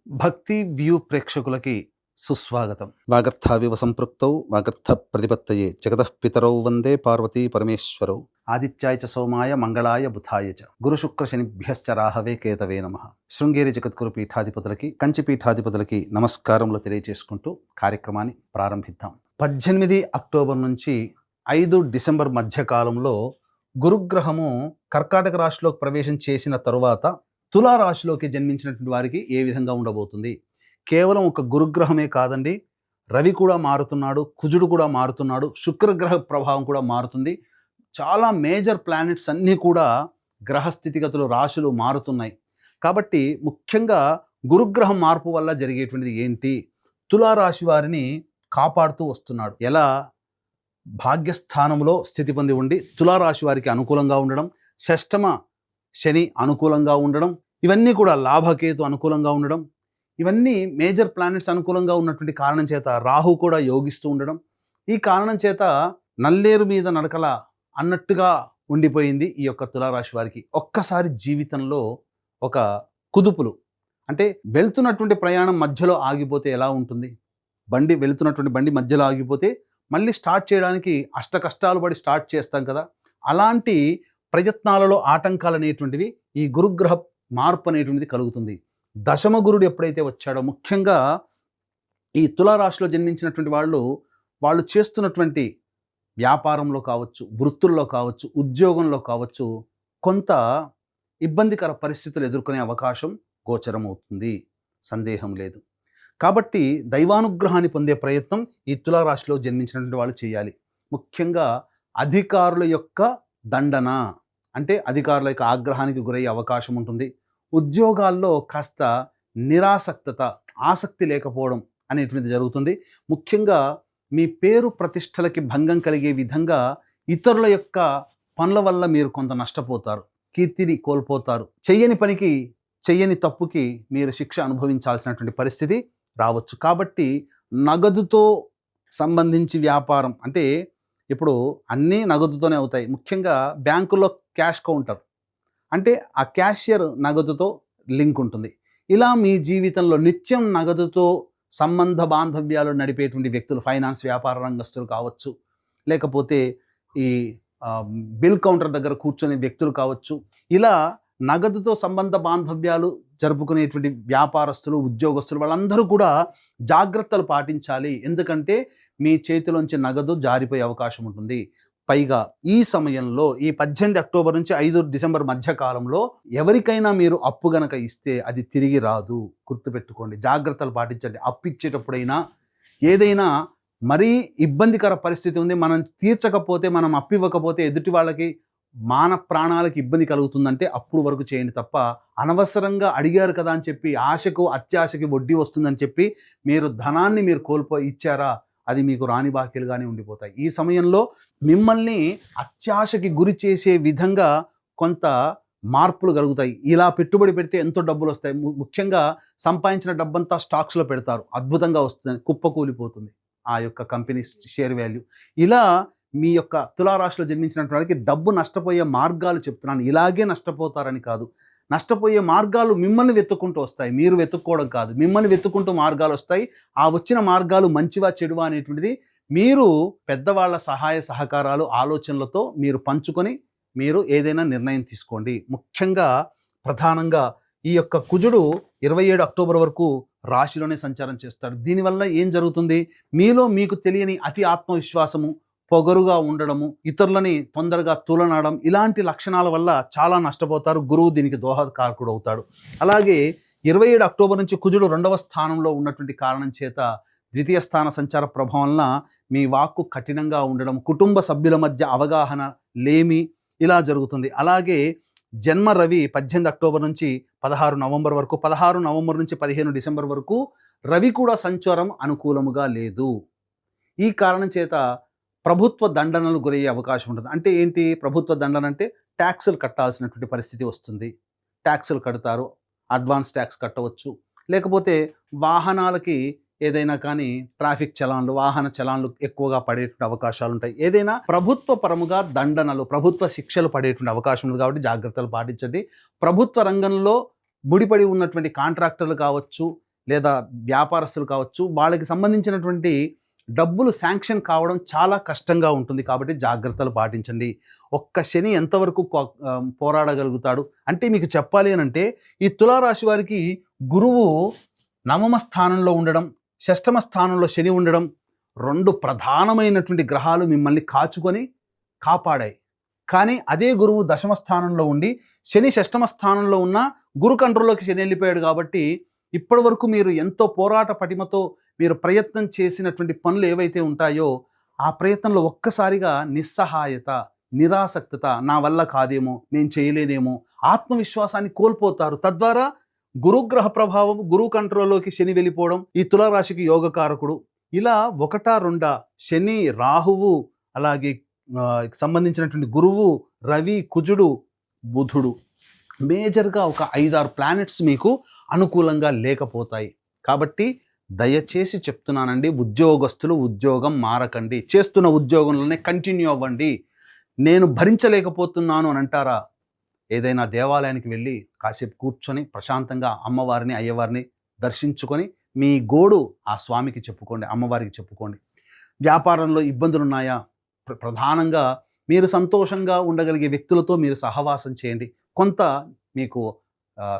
భక్తి వ్యూ ప్రేక్షకులకి సుస్వాగతం. వాగర్థావివ సంపృక్తౌ వాగర్థ ప్రతిపత్తయే జగతః పితరౌ వందే పార్వతీ పరమేశ్వరౌ ఆదిత్యాయ చ సోమాయ మంగళాయ బుధాయ చ గురు శుక్ర శనిభ్యశ్చ రాహవే కేతవే నమః. శృంగేరి జగద్గురు పీఠాధిపతులకి కంచి పీఠాధిపతులకి నమస్కారములు తెలియజేసుకుంటూ కార్యక్రమాన్ని ప్రారంభిద్దాం. 18 అక్టోబర్ నుంచి 5 డిసెంబర్ మధ్య కాలంలో గురుగ్రహము కర్కాటక రాశిలోకి ప్రవేశం చేసిన తరువాత తులారాశిలోకి జన్మించినటువంటి వారికి ఏ విధంగా ఉండబోతుంది? కేవలం ఒక గురుగ్రహమే కాదండి, రవి కూడా మారుతున్నాడు, కుజుడు కూడా మారుతున్నాడు, శుక్రగ్రహ ప్రభావం కూడా మారుతుంది. చాలా మేజర్ ప్లానెట్స్ అన్నీ కూడా గ్రహ స్థితిగతులు రాశులు మారుతున్నాయి. కాబట్టి ముఖ్యంగా గురుగ్రహం మార్పు వల్ల జరిగేటువంటిది ఏంటి? తులారాశి వారిని కాపాడుతూ వస్తున్నాడు. ఎలా? భాగ్యస్థానంలో స్థితి పొంది ఉండి తులారాశి వారికి అనుకూలంగా ఉండడం, షష్టమ శని అనుకూలంగా ఉండడం, ఇవన్నీ కూడా లాభకేతు అనుకూలంగా ఉండడం, ఇవన్నీ మేజర్ ప్లానెట్స్ అనుకూలంగా ఉన్నటువంటి కారణం చేత రాహు కూడా యోగిస్తూ ఉండడం, ఈ కారణం చేత నల్లేరు మీద నడకల అన్నట్టుగా ఉండిపోయింది ఈ యొక్క తులారాశి వారికి. ఒక్కసారి జీవితంలో ఒక కుదుపులు, అంటే వెళ్తున్నటువంటి ప్రయాణం మధ్యలో ఆగిపోతే ఎలా ఉంటుంది? వెళుతున్నటువంటి బండి మధ్యలో ఆగిపోతే మళ్ళీ స్టార్ట్ చేయడానికి అష్ట కష్టాలు పడి స్టార్ట్ చేస్తాం కదా, అలాంటి ప్రయత్నాలలో ఆటంకాలు అనేటువంటివి ఈ గురుగ్రహ మార్పు అనేటువంటిది కలుగుతుంది. దశమ గురుడు ఎప్పుడైతే వచ్చాడో, ముఖ్యంగా ఈ తులారాశిలో జన్మించినటువంటి వాళ్ళు చేస్తున్నటువంటి వ్యాపారంలో కావచ్చు, వృత్తుల్లో కావచ్చు, ఉద్యోగంలో కావచ్చు, కొంత ఇబ్బందికర పరిస్థితులు ఎదుర్కొనే అవకాశం గోచరమవుతుంది, సందేహం లేదు. కాబట్టి దైవానుగ్రహాన్ని పొందే ప్రయత్నం ఈ తులారాశిలో జన్మించినటువంటి వాళ్ళు చేయాలి. ముఖ్యంగా అధికారుల యొక్క దండన, అంటే అధికారుల యొక్క ఆగ్రహానికి గురయ్యే అవకాశం ఉంటుంది. ఉద్యోగాల్లో కాస్త నిరాసక్తత, ఆసక్తి లేకపోవడం అనేటువంటిది జరుగుతుంది. ముఖ్యంగా మీ పేరు ప్రతిష్టలకి భంగం కలిగే విధంగా ఇతరుల యొక్క పనుల వల్ల మీరు కొంత నష్టపోతారు, కీర్తిని కోల్పోతారు. చెయ్యని తప్పుకి మీరు శిక్ష అనుభవించాల్సినటువంటి పరిస్థితి రావచ్చు. కాబట్టి నగదుతో సంబంధించి వ్యాపారం, అంటే ఇప్పుడు అన్నీ నగదుతోనే అవుతాయి. ముఖ్యంగా బ్యాంకుల్లో క్యాష్ కౌంటర్, అంటే ఆ క్యాషియర్ నగదుతో లింక్ ఉంటుంది. ఇలా మీ జీవితంలో నిత్యం నగదుతో సంబంధ బాంధవ్యాలు నడిపేటువంటి వ్యక్తులు, ఫైనాన్స్ వ్యాపార రంగస్తులు కావచ్చు, లేకపోతే ఈ బిల్ కౌంటర్ దగ్గర కూర్చొని వ్యక్తులు కావచ్చు, ఇలా నగదుతో సంబంధ బాంధవ్యాలు జరుపుకునేటువంటి వ్యాపారస్తులు, ఉద్యోగస్తులు, వాళ్ళందరూ కూడా జాగ్రత్తలు పాటించాలి. ఎందుకంటే మీ చేతిలోంచి నగదు జారిపోయే అవకాశం ఉంటుంది. పైగా ఈ సమయంలో, ఈ 18 అక్టోబర్ నుంచి 5 డిసెంబర్ మధ్య కాలంలో ఎవరికైనా మీరు అప్పు గనక ఇస్తే అది తిరిగి రాదు, గుర్తుపెట్టుకోండి. జాగ్రత్తలు పాటించండి. అప్పు ఇచ్చేటప్పుడైనా ఏదైనా మరీ ఇబ్బందికర పరిస్థితి ఉంది, మనం తీర్చకపోతే, మనం అప్పు ఇవ్వకపోతే ఎదుటి వాళ్ళకి ప్రాణాలకి ఇబ్బంది కలుగుతుందంటే అప్పుడు వరకు చేయండి తప్ప, అనవసరంగా అడిగారు కదా అని చెప్పి అత్యాశకి వడ్డీ వస్తుందని చెప్పి మీరు ధనాన్ని ఇచ్చారా, అది మీకు రాని బాకీలుగానే ఉండిపోతాయి. ఈ సమయంలో మిమ్మల్ని అత్యాశకి గురి చేసే విధంగా కొంత మార్పులు కలుగుతాయి. ఇలా పెట్టుబడి పెడితే ఎంతో డబ్బులు వస్తాయి. ముఖ్యంగా సంపాదించిన డబ్బంతా స్టాక్స్లో పెడతారు, అద్భుతంగా వస్తుంది, కుప్పకూలిపోతుంది ఆ యొక్క కంపెనీ షేర్ వాల్యూ. ఇలా మీ యొక్క తులారాశిలో జన్మించినటువంటి వారికి డబ్బు నష్టపోయే మార్గాలు చెప్తున్నాను. ఇలాగే నష్టపోతారని కాదు, నష్టపోయే మార్గాలు మిమ్మల్ని వెతుక్కుంటూ వస్తాయి, మీరు వెతుక్కోవడం కాదు. మిమ్మల్ని వెతుక్కుంటూ మార్గాలు వస్తాయి. ఆ వచ్చిన మార్గాలు మంచివా చెడువా అనేటువంటిది మీరు పెద్దవాళ్ళ సహాయ సహకారాలు, ఆలోచనలతో మీరు పంచుకొని మీరు ఏదైనా నిర్ణయం తీసుకోండి. ముఖ్యంగా ప్రధానంగా ఈ యొక్క కుజుడు 27 అక్టోబర్ వరకు రాశిలోనే సంచారం చేస్తాడు. దీనివల్ల ఏం జరుగుతుంది? మీలో మీకు తెలియని అతి ఆత్మవిశ్వాసము, పొగరుగా ఉండడము, ఇతరులని తొందరగా తులనాడడం, ఇలాంటి లక్షణాల వల్ల చాలా నష్టపోతారు. గురువు దీనికి దోహదకారకుడు అవుతాడు. అలాగే 27 అక్టోబర్ నుంచి కుజుడు 2వ స్థానంలో ఉన్నటువంటి కారణం చేత ద్వితీయ స్థాన సంచార ప్రభావం వలన మీ వాక్కు కఠినంగా ఉండడం, కుటుంబ సభ్యుల మధ్య అవగాహన లేమి, ఇలా జరుగుతుంది. అలాగే జన్మ రవి 18 అక్టోబర్ నుంచి 16 నవంబర్ వరకు, 16 నవంబర్ నుంచి 15 డిసెంబర్ వరకు రవి కూడా సంచారం అనుకూలముగా లేదు. ఈ కారణం చేత ప్రభుత్వ దండనలు గురయ్యే అవకాశం ఉంటుంది. అంటే ఏంటి ప్రభుత్వ దండన? అంటే ట్యాక్సులు కట్టాల్సినటువంటి పరిస్థితి వస్తుంది. ట్యాక్సులు కడతారు, అడ్వాన్స్ ట్యాక్స్ కట్టవచ్చు. లేకపోతే వాహనాలకి ఏదైనా కానీ ట్రాఫిక్ చలాన్లు, వాహన చలాన్లు ఎక్కువగా పడేటువంటి అవకాశాలు ఉంటాయి. ఏదైనా ప్రభుత్వ పరముగా దండనలు, ప్రభుత్వ శిక్షలు పడేటువంటి అవకాశం ఉంది. కాబట్టి జాగ్రత్తలు పాటించండి. ప్రభుత్వ రంగంలో ముడిపడి ఉన్నటువంటి కాంట్రాక్టర్లు కావచ్చు, లేదా వ్యాపారస్తులు కావచ్చు, వాళ్ళకి సంబంధించినటువంటి డబ్బులు శాంక్షన్ కావడం చాలా కష్టంగా ఉంటుంది. కాబట్టి జాగ్రత్తలు పాటించండి. ఒక్క శని ఎంతవరకు పోరాడగలుగుతాడు అంటే మీకు చెప్పాలి అనంటే ఈ తులారాశి వారికి గురువు నవమ స్థానంలో ఉండడం, షష్టమ స్థానంలో శని ఉండడం, 2 ప్రధానమైనటువంటి గ్రహాలు మిమ్మల్ని కాపాడాయి. కానీ అదే గురువు దశమ స్థానంలో ఉండి శని షష్టమ స్థానంలో ఉన్న గురు కంట్రోల్లోకి శని వెళ్ళిపోయాడు. కాబట్టి ఇప్పటి వరకు మీరు ఎంతో పోరాట పటిమతో మీరు ప్రయత్నం చేసినటువంటి పనులు ఏవైతే ఉంటాయో ఆ ప్రయత్నంలో ఒక్కసారిగా నిస్సహాయత, నిరాసక్తత, నా వల్ల కాదేమో, నేను చేయలేనేమో, ఆత్మవిశ్వాసాన్ని కోల్పోతారు. తద్వారా గురుగ్రహ ప్రభావం, గురువు కంట్రోల్లోకి శని వెళ్ళిపోవడం ఈ తులారాశికి యోగకారకుడు. ఇలా 1-2 శని, రాహువు, అలాగే సంబంధించినటువంటి గురువు, రవి, కుజుడు, బుధుడు, మేజర్గా ఒక 5-6 ప్లానెట్స్ మీకు అనుకూలంగా లేకపోతాయి. కాబట్టి దయచేసి చెప్తున్నానండి, ఉద్యోగస్తులు ఉద్యోగం మారకండి, చేస్తున్న ఉద్యోగంలోనే కంటిన్యూ అవ్వండి. నేను భరించలేకపోతున్నాను అని అంటారా, ఏదైనా దేవాలయానికి వెళ్ళి కాసేపు కూర్చొని ప్రశాంతంగా అమ్మవారిని, అయ్యవారిని దర్శించుకొని మీ గోడు ఆ స్వామికి చెప్పుకోండి, అమ్మవారికి చెప్పుకోండి. వ్యాపారంలో ఇబ్బందులు ఉన్నాయా, ప్రధానంగా మీరు సంతోషంగా ఉండగలిగే వ్యక్తులతో మీరు సహవాసం చేయండి. కొంత మీకు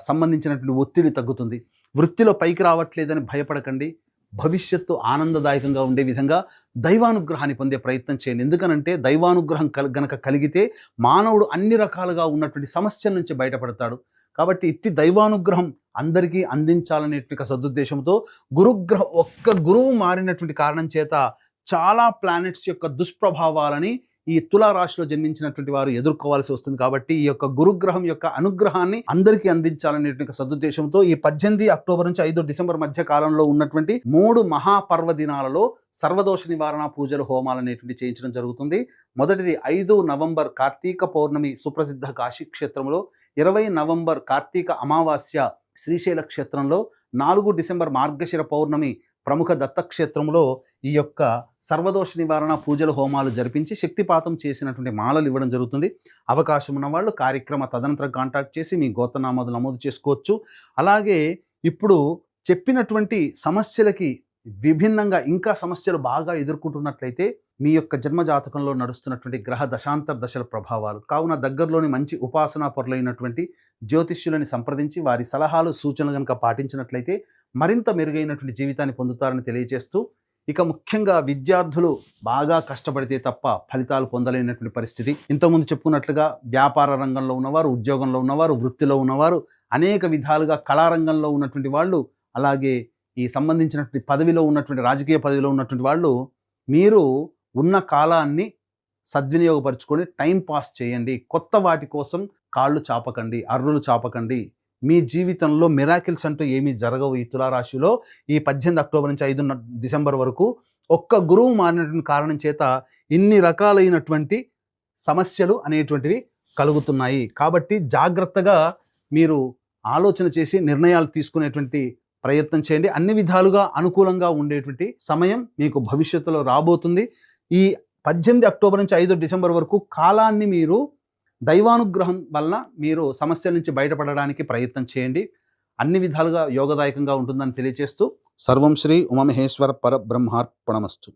సంబంధించినటువంటి ఒత్తిడి తగ్గుతుంది. వృత్తిలో పైకి రావట్లేదని భయపడకండి. భవిష్యత్తు ఆనందదాయకంగా ఉండే విధంగా దైవానుగ్రహాన్ని పొందే ప్రయత్నం చేయండి. ఎందుకనంటే దైవానుగ్రహం గనక కలిగితే మానవుడు అన్ని రకాలుగా ఉన్నటువంటి సమస్యల నుంచి బయటపడతాడు. కాబట్టి ఇట్టి దైవానుగ్రహం అందరికీ అందించాలనేటువంటి సదుద్దేశంతో ఒక్క గురువు మారినటువంటి కారణం చేత చాలా ప్లానెట్స్ యొక్క దుష్ప్రభావాలని ఈ తులారాశిలో జన్మించినటువంటి వారు ఎదుర్కోవాల్సి వస్తుంది. కాబట్టి ఈ యొక్క గురుగ్రహం యొక్క అనుగ్రహాన్ని అందరికీ అందించాలనేటువంటి సదుద్దేశంతో ఈ 18 అక్టోబర్ నుంచి 5 డిసెంబర్ మధ్య కాలంలో ఉన్నటువంటి 3 మహాపర్వదినాలలో సర్వదోష నివారణ పూజలు, హోమాలు అనేటువంటి చేయించడం జరుగుతుంది. మొదటిది 5 నవంబర్ కార్తీక పౌర్ణమి సుప్రసిద్ధ కాశీ క్షేత్రంలో, 20 నవంబర్ కార్తీక అమావాస్య శ్రీశైల క్షేత్రంలో, 4 డిసెంబర్ మార్గశిర పౌర్ణమి ప్రముఖ దత్తక్షేత్రంలో ఈ యొక్క సర్వదోష నివారణ పూజలు, హోమాలు జరిపించి శక్తిపాతం చేసినటువంటి మాలలు ఇవ్వడం జరుగుతుంది. అవకాశం ఉన్న వాళ్ళు కార్యక్రమ తదనంతరం కాంటాక్ట్ చేసి మీ గోత్రనామాలు నమోదు చేసుకోవచ్చు. అలాగే ఇప్పుడు చెప్పినటువంటి సమస్యలకి విభిన్నంగా ఇంకా సమస్యలు బాగా ఎదుర్కొంటున్నట్లయితే మీ యొక్క జన్మజాతకంలో నడుస్తున్నటువంటి గ్రహ దశాంతర దశల ప్రభావాలు కావున దగ్గరలోని మంచి ఉపాసనా పరులైనటువంటి జ్యోతిష్యులని సంప్రదించి వారి సలహాలు, సూచనలు కనుక పాటించినట్లయితే మరింత మెరుగైనటువంటి జీవితాన్ని పొందుతారని తెలియజేస్తూ, ఇక ముఖ్యంగా విద్యార్థులు బాగా కష్టపడితే తప్ప ఫలితాలు పొందలేనటువంటి పరిస్థితి. ఇంతకుముందు చెప్పుకున్నట్లుగా వ్యాపార రంగంలో ఉన్నవారు, ఉద్యోగంలో ఉన్నవారు, వృత్తిలో ఉన్నవారు, అనేక విధాలుగా కళారంగంలో ఉన్నటువంటి వాళ్ళు, అలాగే ఈ సంబంధించినటువంటి పదవిలో ఉన్నటువంటి రాజకీయ పదవిలో ఉన్నటువంటి వాళ్ళు, మీరు ఉన్న కాలాన్ని సద్వినియోగపరచుకొని టైం పాస్ చేయండి. కొత్త వాటి కోసం కాళ్ళు చాపకండి, అర్రులు చాపకండి. మీ జీవితంలో మిరాకిల్స్ అంటూ ఏమీ జరగవు. ఈ తులారాశిలో ఈ 18 అక్టోబర్ నుంచి 5 డిసెంబర్ వరకు ఒక్క గురువు మారినటువంటి కారణం చేత ఇన్ని రకాలైనటువంటి సమస్యలు అనేటువంటివి కలుగుతున్నాయి. కాబట్టి జాగ్రత్తగా మీరు ఆలోచన చేసి నిర్ణయాలు తీసుకునేటువంటి ప్రయత్నం చేయండి. అన్ని విధాలుగా అనుకూలంగా ఉండేటువంటి సమయం మీకు భవిష్యత్తులో రాబోతుంది. ఈ 18 అక్టోబర్ నుంచి 5 డిసెంబర్ వరకు కాలాన్ని మీరు దైవానుగ్రహం వల్ల మీరు సమస్యల నుంచి బయటపడడానికి ప్రయత్నం చేయండి. అన్ని విధాలుగా యోగదాయకంగా ఉంటుందని తెలియజేస్తూ, సర్వం శ్రీ ఉమామహేశ్వర పరబ్రహ్మార్పణమస్తు.